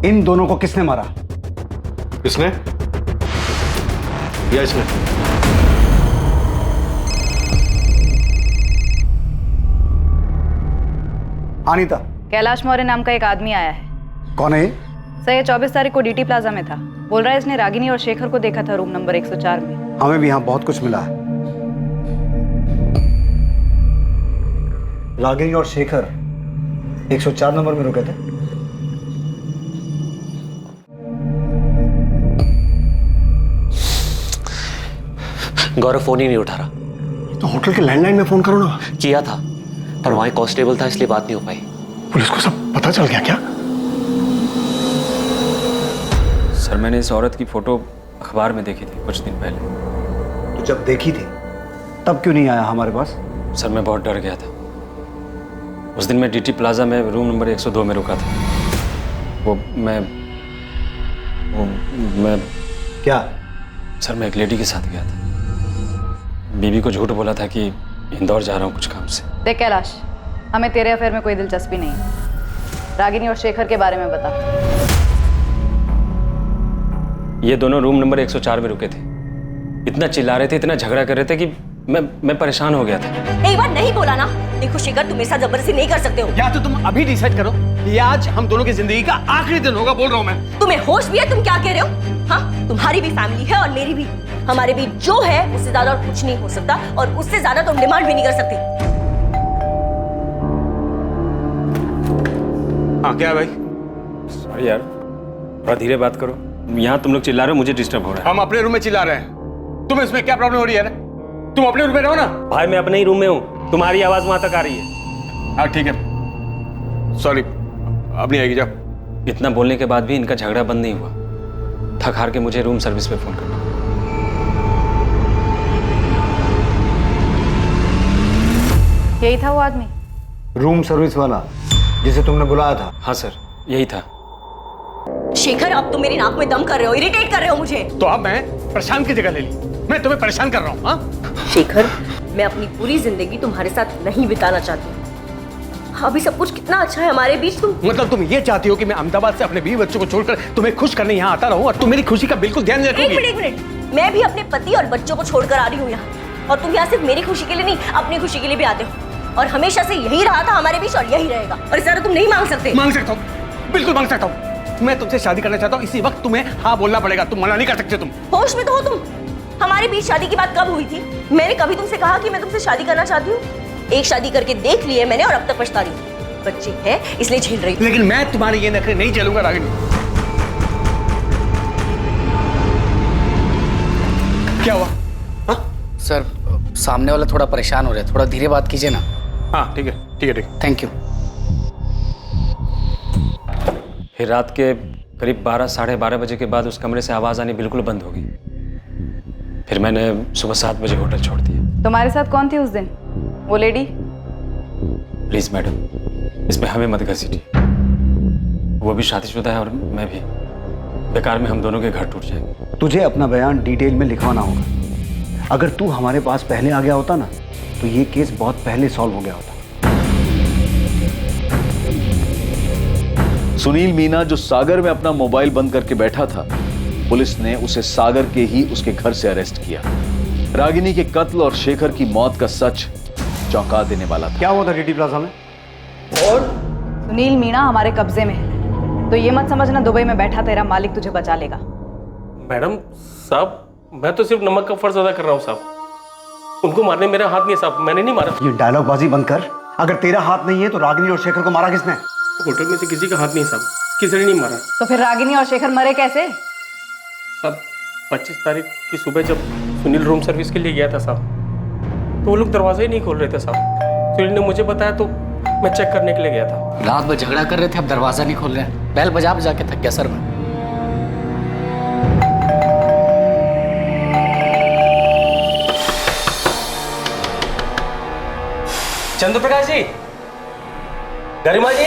इन दोनों को किसने मारा? इसने या इसने? अनीता, कैलाश मौर्य नाम का एक आदमी आया है। कौन है? सर ये 24 तारीख को डीटी प्लाजा में था। बोल रहा है इसने रागिनी और शेखर को देखा था रूम नंबर 104 में। हमें भी यहाँ बहुत कुछ मिला है। रागिनी और शेखर 104 नंबर में रुके थे। गौरव फोन ही नहीं उठा रहा। तो होटल के लैंडलाइन में फोन करो ना। किया था, पर वहां कांस्टेबल था इसलिए बात नहीं हो पाई। पुलिस को सब पता चल गया क्या? सर मैंने इस औरत की फोटो अखबार में देखी थी कुछ दिन पहले। तो जब देखी थी तब क्यों नहीं आया हमारे पास? सर मैं बहुत डर गया था। उस दिन मैं डीटी प्लाजा में रूम नंबर 102 में रुका था। मैं क्या? सर मैं एक लेडी के साथ गया था। बीबी को झूठ बोला था कि इंदौर जा रहा हूँ कुछ काम से। देख कैलाश, हमें तेरे अफेयर में कोई दिलचस्पी नहीं है। रागिनी और शेखर के बारे में बता। ये दोनों रूम नंबर 104 में रुके थे। इतना चिल्ला रहे थे, इतना झगड़ा कर रहे थे कि मैं परेशान हो गया था। एक बार नहीं बोला ना। देखो शेखर, तुम मेरे साथ जबरदस्ती नहीं कर सकते हो। या तो तुम अभी डिसाइड करो, ये आज हम दोनों की जिंदगी का आखिरी दिन होगा। बोल रहा हूँ मैं। तुम्हें होश भी है? तुम क्या कह रहे हो? हाँ, तुम्हारी भी फैमिली है और मेरी भी। हमारे बीच जो है उससे ज्यादा और कुछ नहीं हो सकता, और उससे ज्यादा तुम डिमांड भी नहीं कर सकते। हाँ क्या है भाई? सॉरी यार, थोड़ा धीरे बात करो। यहाँ तुम लोग चिल्ला रहे हो, मुझे डिस्टर्ब हो रहा है। हम अपने रूम में चिल्ला रहे हैं, तुम्हें इसमें क्या प्रॉब्लम हो रही है? तुम अपने रूम में रहो ना। भाई मैं अपने ही रूम में हूँ, तुम्हारी आवाज वहां तक आ रही है। हाँ ठीक है, सॉरी, अब नहीं आएगी। जाओ। इतना बोलने के बाद भी इनका झगड़ा बंद नहीं हुआ। थक हार के मुझे रूम सर्विस पे फोन करना। यही था वो आदमी? रूम सर्विस वाला जिसे तुमने बुलाया था? हाँ सर, यही था। शेखर, अब तुम मेरी नाक में दम कर रहे हो, इरिटेट कर रहे हो मुझे। तो अब मैं प्रशांत की जगह ले ली। मैं तुम्हें परेशान कर रहा हूँ। हाँ शेखर, मैं अपनी पूरी जिंदगी तुम्हारे साथ नहीं बिताना चाहती। अभी सब कुछ कितना अच्छा है हमारे बीच। मतलब तुम ये चाहती हो कि मैं अहमदाबाद से अपने 20 बच्चों को छोड़कर तुम्हें खुश करने यहाँ आता रहूं और तुम मेरी खुशी का बिल्कुल ध्यान नहीं रखोगी? एक मिनट, मैं भी अपने पति और बच्चों को छोड़कर आ रही हूँ यहाँ, और तुम यहाँ सिर्फ मेरी खुशी के लिए नहीं, अपनी खुशी के लिए भी आते हो। और हमेशा से यही रहा था हमारे बीच और यही रहेगा, और इस तरह तुम नहीं मांग सकते। मांग सकता हूँ, बिल्कुल मांग सकता हूँ। मैं तुमसे शादी करना चाहता हूँ, इसी वक्त तुम्हें हाँ बोलना पड़ेगा। तुम मना नहीं कर सकते। तुम होश में तो हो तुम? हमारे बीच शादी की बात कब हुई थी? मैंने कभी तुमसे कहा कि मैं तुमसे शादी करना चाहती हूँ? एक शादी करके देख ली है मैंने और अब तक पछता रही हूँ। बच्चे हैं इसलिए झेल रही। लेकिन मैं तुम्हारे ये नखरे नहीं झेलूंगा रागिनी। क्या हुआ? हाँ सर, सामने वाला थोड़ा परेशान हो रहा है, थोड़ा धीरे बात कीजिए ना। हाँ ठीक है, ठीक है, ठीक है। Thank you. फिर रात के करीब 12 साढ़े 12 बजे के बाद उस कमरे से आवाज आनी बिल्कुल बंद हो गई। फिर मैंने सुबह 7 बजे होटल छोड़ दिया। तुम्हारे साथ कौन थी उस दिन? वो लेडी? प्लीज मैडम, इसमें हमें मत घसीटिए। वो भी शादीशुदा है और मैं भी। बेकार में हम दोनों के घर टूट जाएंगे। तुझे अपना बयान डिटेल में लिखवाना होगा। अगर तू हमारे पास पहले आ गया होता ना तो ये केस बहुत पहले सॉल्व हो गया होता। सुनील मीना जो सागर में अपना मोबाइल बंद करके बैठा था, पुलिस ने उसे सागर के ही उसके घर से अरेस्ट किया। रागिनी के कत्ल और शेखर की मौत का सच चौंका देने वाला था। क्या हुआ था टीटी प्लाजा में? और सुनील मीणा हमारे कब्जे में है, तो ये मत समझना दुबई में बैठा तेरा मालिक तुझे बचा लेगा। मैडम साहब, मैं तो सिर्फ नमक का फर्ज अदा कर रहा हूँ साहब। उनको मारने मेरा हाथ नहीं है साहब, मैंने नहीं मारा। ये डायलॉग बाजी बंद कर। अगर तेरा हाथ नहीं है तो रागिनी और शेखर को मारा किसने? होटल में से किसी का हाथ नहीं साहब, किसी ने नहीं मारा। तो फिर रागिनी और शेखर मरे कैसे? साहब 25 तारीख की सुबह जब सुनील रूम सर्विस के लिए गया था साहब, तो वो लोग दरवाजे ही नहीं खोल रहे थे साहब। सुनील ने मुझे बताया तो मैं चेक करने के लिए गया था। रात भर झगड़ा कर रहे थे, अब दरवाजा नहीं खोल रहे हैं। बैल बजा बजा के थक गया सर मैं। चंद्रप्रकाश जी, गरिमा जी,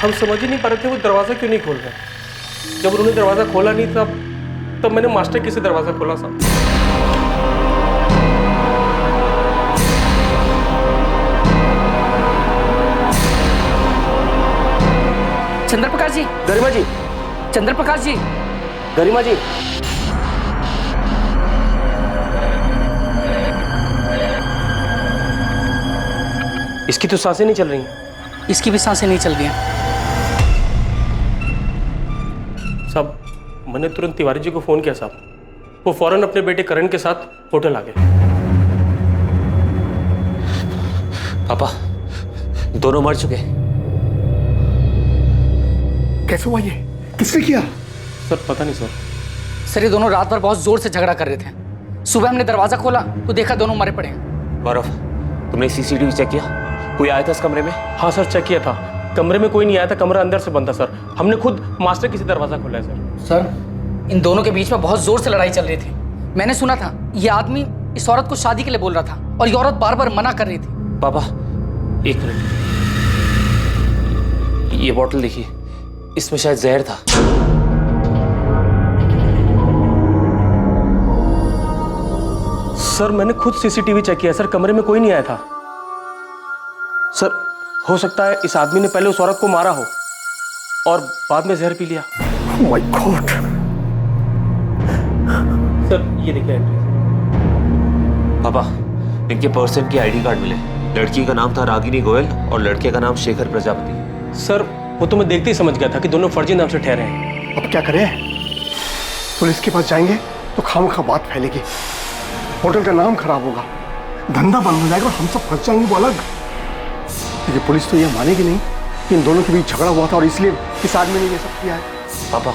हम समझ ही नहीं पा रहे थे वो दरवाजा क्यों नहीं खोल रहे। जब उन्होंने दरवाजा खोला नहीं तब मैंने मास्टर की से दरवाजा खोला साहब। चंद्रप्रकाश जी, गरिमा जी, चंद्रप्रकाश जी, गरिमा जी, इसकी तो सांसें नहीं चल रही हैं। इसकी भी सांसें नहीं चल रही हैं। साहब मैंने तुरंत तिवारी जी को फोन किया साहब, वो फौरन अपने बेटे करण के साथ होटल आ गए। पापा दोनों मर चुके। कैसे हुआ ये? किसने किया? सर पता नहीं सर। सर ये दोनों रात भर बहुत जोर से झगड़ा कर रहे थे। सुबह हमने दरवाजा खोला तो देखा दोनों मरे पड़े हैं। गौरव, तुमने सीसीटीवी चेक किया? कोई आया था इस कमरे में? हाँ सर, चेक किया था। कमरे में कोई नहीं आया था, कमरा अंदर से बंद था सर। हमने खुद मास्टर की से दरवाजा खोला है सर। सर इन दोनों के बीच में बहुत जोर से लड़ाई चल रही थी। मैंने सुना था ये आदमी इस औरत को शादी के लिए बोल रहा था और ये औरत बार बार मना कर रही थी। पापा एक मिनट, ये बोतल देखिए, इसमें शायद जहर था। सर मैंने खुद सीसीटीवी चेक किया सर, कमरे में कोई नहीं आया था। सर हो सकता है इस आदमी ने पहले उस औरत को मारा हो और बाद में जहर पी लिया। Oh my God! सर ये देखिए एंट्री। पापा इनके पर्सन की आईडी कार्ड मिले। लड़की का नाम था रागिनी गोयल और लड़के का नाम शेखर प्रजापति। सर वो तो मैं देखते ही समझ गया था कि दोनों फर्जी नाम से ठहरे हैं। अब क्या करें? पुलिस के पास जाएंगे तो खामखा बात फैलेगी, होटल का नाम खराब होगा, धंधा बंद हो जाएगा और हम सब फंस जाएंगे वो अलग। क्योंकि पुलिस तो ये मानेगी नहीं कि इन दोनों के बीच झगड़ा हुआ था और इसलिए इस आदमी ने ये सब किया है। पापा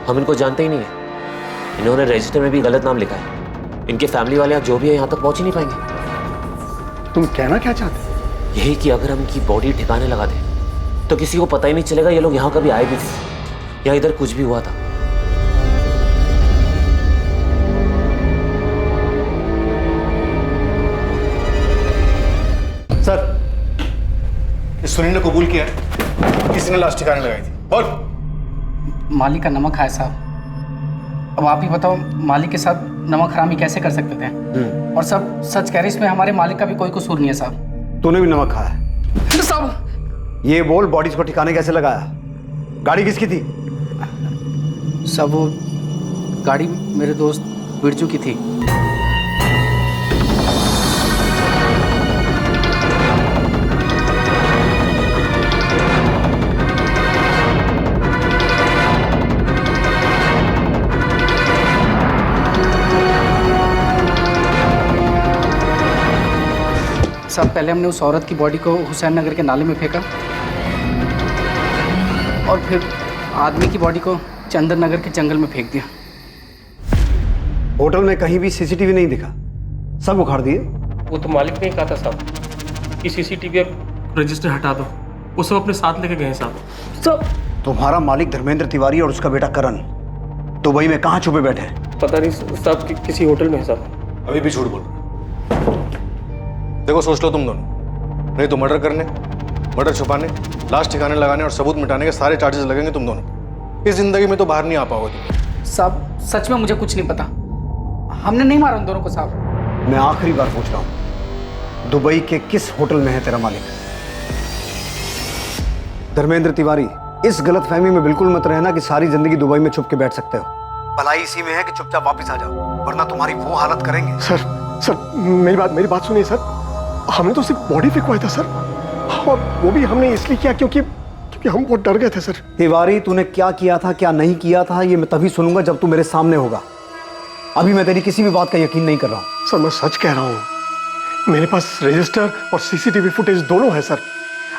हम इनको जानते ही नहीं है, इन्होंने रजिस्टर में भी गलत नाम लिखा है। इनके फैमिली वाले जो भी है यहाँ तक पहुँच ही नहीं पाएंगे। तुम कहना क्या चाहते? यही कि अगर हम इनकी बॉडी ठिकाने लगा दें तो किसी को पता ही नहीं चलेगा ये लोग यहाँ कभी आए भी थे या इधर कुछ भी हुआ था। सर इस सुनील ने कबूल किया है किसने लाश ठिकाने लगाई थी। और मालिक का नमक है साहब। अब आप ही बताओ मालिक के साथ नमक हरामी कैसे कर सकते थे? और सब सच कह रहे, इसमें हमारे मालिक का भी कोई कसूर नहीं है साहब। तूने भी नमक खाया है साहब? ये बोल बॉडीज को ठिकाने कैसे लगाया? गाड़ी किसकी थी? सब वो गाड़ी मेरे दोस्त बिरजू की थी। साहब पहले हमने उस औरत की बॉडी को हुसैन नगर के नाले में फेंका और फिर आदमी की बॉडी को चंदन नगर के जंगल में फेंक दिया। होटल में कहीं भी सीसीटीवी नहीं दिखा, सब उखाड़ दिए। वो तो मालिक ने कहा था साहब कि सीसीटीवी रजिस्टर हटा दो, वो सब अपने साथ लेके गए साहब। तुम्हारा मालिक धर्मेंद्र तिवारी और उसका बेटा करण दुबई में कहाँ छुपे बैठे हैं? पता नहीं साहब, किसी होटल में है साहब। अभी भी झूठ बोल रहे। देखो सोच लो तुम दोनों, नहीं तो मर्डर करने, मर्डर छुपाने, लाश ठिकाने लगाने और सबूत मिटाने के सारे चार्जेस लगेंगे तुम दोनों। इस जिंदगी में तो बाहर नहीं आ पाओगे तुम। साहब सच में मुझे कुछ नहीं पता। हमने नहीं मारा उन दोनों को साहब। मैं आखिरी बार पूछ रहा हूं, दुबई के किस होटल में है तेरा मालिक? धर्मेंद्र तिवारी, इस गलतफहमी में बिल्कुल मत रहना कि सारी जिंदगी दुबई में छुप के बैठ सकते हो। भलाई इसी में है कि चुपचाप वापस आ जाओ, वरना तुम्हारी वो हालत करेंगे। सर मेरी बात सुनिए सर। हमने तो सिर्फ बॉडी फेंकवाया था सर, और वो भी हमने इसलिए किया क्योंकि हम बहुत डर गए थे सर। तिवारी, तूने क्या किया था क्या नहीं किया था ये मैं तभी सुनूंगा जब तू मेरे सामने होगा। अभी मैं तेरी किसी भी बात का यकीन नहीं कर रहा हूं। सर मैं सच कह रहा हूं, मेरे पास रजिस्टर और सीसीटीवी फुटेज दोनों है सर।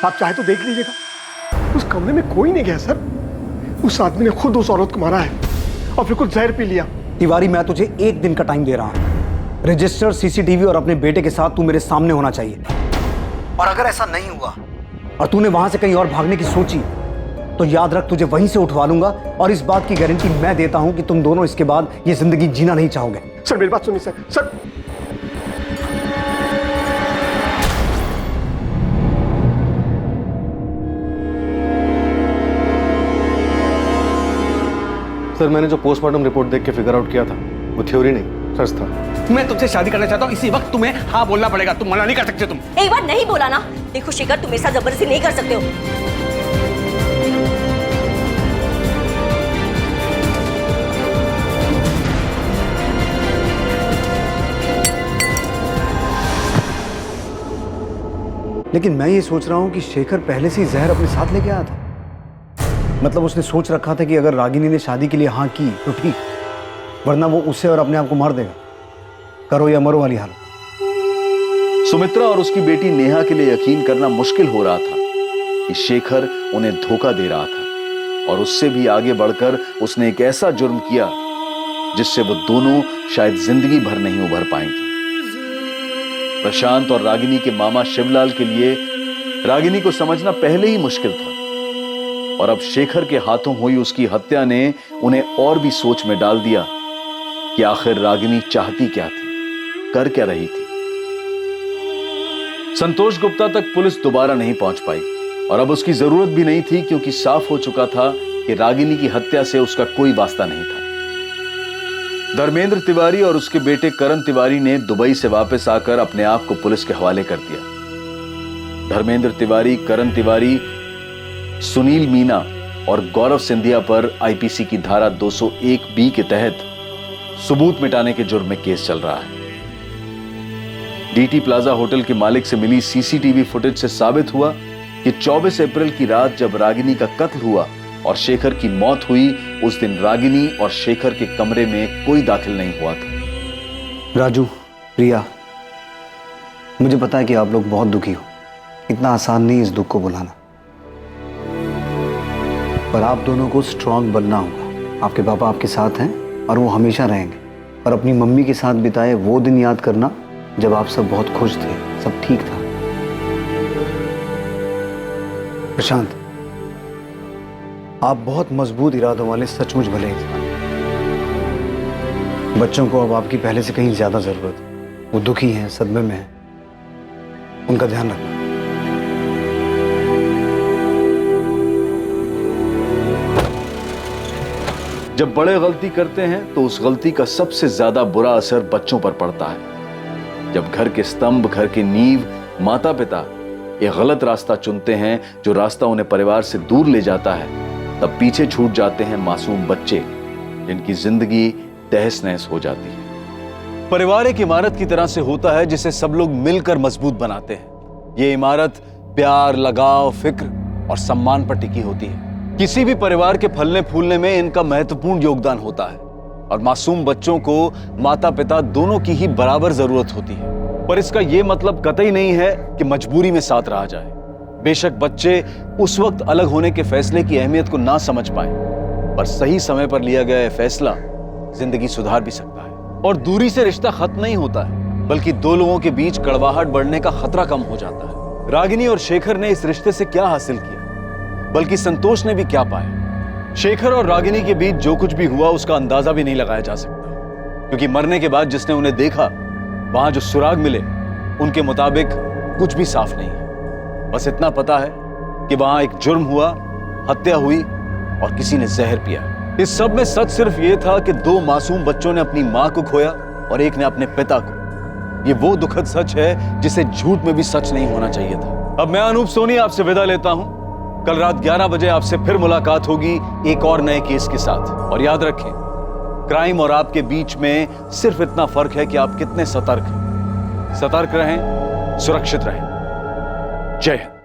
आप चाहे तो देख लीजिएगा। उस कमरे में कोई नहीं गया सर। उस आदमी ने खुद उस औरत को मारा है और फिर कुछ जहर पी लिया। तिवारी, मैं तुझे 1 दिन का टाइम दे रहा हूं। रजिस्टर, सीसीटीवी और अपने बेटे के साथ तू मेरे सामने होना चाहिए। और अगर ऐसा नहीं हुआ और तूने वहां से कहीं और भागने की सोची तो याद रख, तुझे वहीं से उठवा लूंगा। और इस बात की गारंटी मैं देता हूं कि तुम दोनों इसके बाद ये जिंदगी जीना नहीं चाहोगे। सर मेरी बात सुनिए सर। सर मैंने जो पोस्टमार्टम रिपोर्ट देख के फिगर आउट किया था वो थ्योरी नहीं, सच था। मैं तुमसे शादी करना चाहता हूँ, इसी वक्त तुम्हें हाँ बोलना पड़ेगा, तुम मना नहीं कर सकते। तुम एक बार नहीं बोला ना। देखो शेखर, तुम मेरे साथ जबरदस्ती नहीं कर सकते हो। लेकिन मैं ये सोच रहा हूं कि शेखर पहले से ही जहर अपने साथ लेके आया था। मतलब उसने सोच रखा था कि अगर रागिनी ने शादी के लिए हाँ की तो ठीक, वरना वो उसे और अपने आप को मार देगा। करो या मरो वाली हालत। सुमित्रा और उसकी बेटी नेहा के लिए यकीन करना मुश्किल हो रहा था कि शेखर उन्हें धोखा दे रहा था, और उससे भी आगे बढ़कर उसने एक ऐसा जुर्म किया जिससे वो दोनों शायद जिंदगी भर नहीं उभर पाएंगे। प्रशांत और रागिनी के मामा शिवलाल के लिए रागिनी को समझना पहले ही मुश्किल था, और अब शेखर के हाथों हुई उसकी हत्या ने उन्हें और भी सोच में डाल दिया कि आखिर रागिनी चाहती क्या थी, कर क्या रही थी। संतोष गुप्ता तक पुलिस दोबारा नहीं पहुंच पाई, और अब उसकी जरूरत भी नहीं थी, क्योंकि साफ हो चुका था कि रागिनी की हत्या से उसका कोई वास्ता नहीं था। धर्मेंद्र तिवारी और उसके बेटे करण तिवारी ने दुबई से वापस आकर अपने आप को पुलिस के हवाले कर दिया। धर्मेंद्र तिवारी, करण तिवारी, सुनील मीना और गौरव सिंधिया पर आईपीसी की धारा 201B के तहत सबूत मिटाने के जुर्म में केस चल रहा है। डीटी प्लाजा होटल के मालिक से मिली सीसीटीवी फुटेज से साबित हुआ कि 24 अप्रैल की रात जब रागिनी का कत्ल हुआ और शेखर की मौत हुई, उस दिन रागिनी और शेखर के कमरे में कोई दाखिल नहीं हुआ था। राजू, प्रिया, मुझे पता है कि आप लोग बहुत दुखी हो। इतना आसान नहीं इस दुख को बुलाना, पर आप दोनों को स्ट्रांग बनना होगा। आपके पापा आपके साथ हैं और वो हमेशा रहेंगे। और अपनी मम्मी के साथ बिताए वो दिन याद करना जब आप सब बहुत खुश थे, सब ठीक था। प्रशांत, आप बहुत मजबूत इरादों वाले सचमुच भले इंसान। बच्चों को अब आपकी पहले से कहीं ज्यादा जरूरत है। वो दुखी हैं, सदमे में हैं, उनका ध्यान रखना। जब बड़े गलती करते हैं तो उस गलती का सबसे ज्यादा बुरा असर बच्चों पर पड़ता है। जब घर के स्तंभ, घर की नींव, माता पिता एक गलत रास्ता चुनते हैं, जो रास्ता उन्हें परिवार से दूर ले जाता है, तब पीछे छूट जाते हैं मासूम बच्चे, जिनकी जिंदगी तहस नहस हो जाती है। परिवार एक इमारत की तरह से होता है जिसे सब लोग मिलकर मजबूत बनाते हैं। ये इमारत प्यार, लगाव, फिक्र और सम्मान पर टिकी होती है। किसी भी परिवार के फलने फूलने में इनका महत्वपूर्ण योगदान होता है, और मासूम बच्चों को माता पिता दोनों की ही बराबर जरूरत होती है। पर इसका यह मतलब कतई नहीं है कि मजबूरी में साथ रहा जाए। बेशक बच्चे उस वक्त अलग होने के फैसले की अहमियत को ना समझ पाए, पर सही समय पर लिया गया यह फैसला जिंदगी सुधार भी सकता है। और दूरी से रिश्ता खत्म नहीं होता है, बल्कि दो लोगों के बीच कड़वाहट बढ़ने का खतरा कम हो जाता है। रागिनी और शेखर ने इस रिश्ते से क्या हासिल किया, बल्कि संतोष ने भी क्या पाया। शेखर और रागिनी के बीच जो कुछ भी हुआ उसका अंदाजा भी नहीं लगाया जा सकता, क्योंकि मरने के बाद जिसने उन्हें देखा, वहां जो सुराग मिले उनके मुताबिक कुछ भी साफ नहीं है। बस इतना पता है कि वहां एक जुर्म हुआ, हत्या हुई और किसी ने जहर पिया। इस सब में सच सिर्फ यह था कि दो मासूम बच्चों ने अपनी मां को खोया और एक ने अपने पिता को। ये वो दुखद सच है जिसे झूठ में भी सच नहीं होना चाहिए था। अब मैं अनूप सोनी आपसे विदा लेता हूं। कल रात 11 बजे आपसे फिर मुलाकात होगी एक और नए केस के साथ। और याद रखें, क्राइम और आपके बीच में सिर्फ इतना फर्क है कि आप कितने सतर्क हैं। सतर्क रहें, सुरक्षित रहें। जय हिंद।